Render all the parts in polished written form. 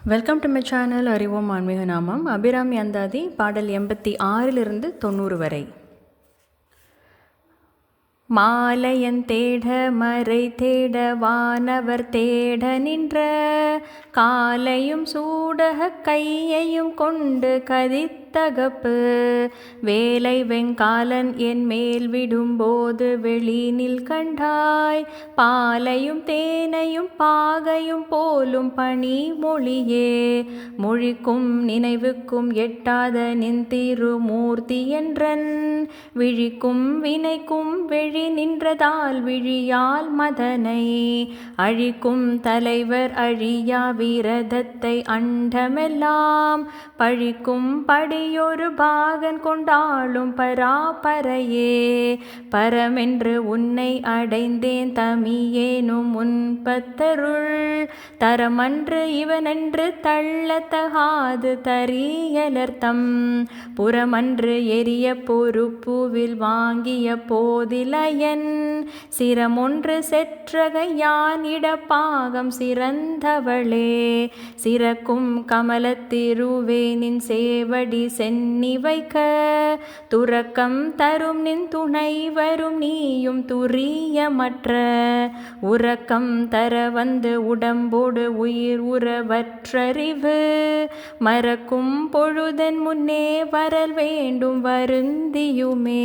Welcome to my channel அறிவோம் ஆன்மீக நாமம். அபிராமி அந்தாதி பாடல் 86 90 வரை. மாலையன் தேட மறை தேட வானவர் தேட நின்ற காலையும் சூடக கையையும் கொண்டு கதித்தகப்பு வேலை வெங்காலன் என் மேல் விடும்போது வெளினில் கண்டாய் பாலையும் தேனையும் பாகையும் போலும் பணி மொழியே மொழிக்கும் நினைவுக்கும் எட்டாத நின் திருமூர்த்தி என்றன் விழிக்கும் வினைக்கும் வெளி நின்றதால் விழியால் மதனை அழிக்கும் தலைவர் அழியா வீரதத்தை அண்டமெல்லாம் பழிக்கும் படியொரு பாகன் கொண்டாளும் பராபரையே பரமென்று உன்னை அடைந்தேன் தமியேனும் முன்பத்தருள் தரமன்று இவனென்று தள்ளத்தகாது தரியலர்த்தம் புறமன்று எரிய பொறுப்புவில் வாங்கிய போதிலையன் சிரமொன்று செற்றகையான் இடப்பாகம் சிறந்தவளே சிறக்கும் கமலத்திருவே நின் சேவடி சென்னி வைக்க துறக்கம் தரும் நின் துணை வரும் நீயும் துரியமற்ற உறக்கம் தர வந்து உடம்போடு உயிர் உறவற்றறிவு மறக்கும் பொழுதன் முன்னே வரல் வேண்டும் வருந்தியுமே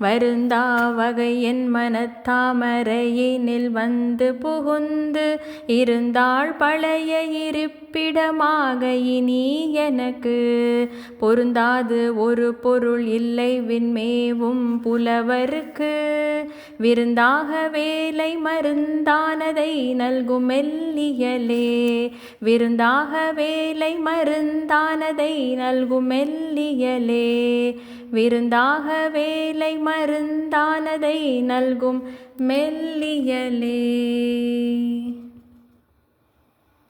வருந்தா வகை என் மனத்தாமரையினில் வந்து புகுந்து இருந்தாள் பழைய இருப்பிடமாக இனி எனக்கு பொருந்தாது ஒரு பொருள் இல்லை விண்மேவும் புலவருக்கு விருந்தாக வேலை மருந்தானதை நல்கும் மெல்லியலே விருந்தாக வேலை மருந்தானதை நல்கும் மெல்லியலே விருந்தாக வேலை மருந்தானதை நல்கும் மெல்லியலே.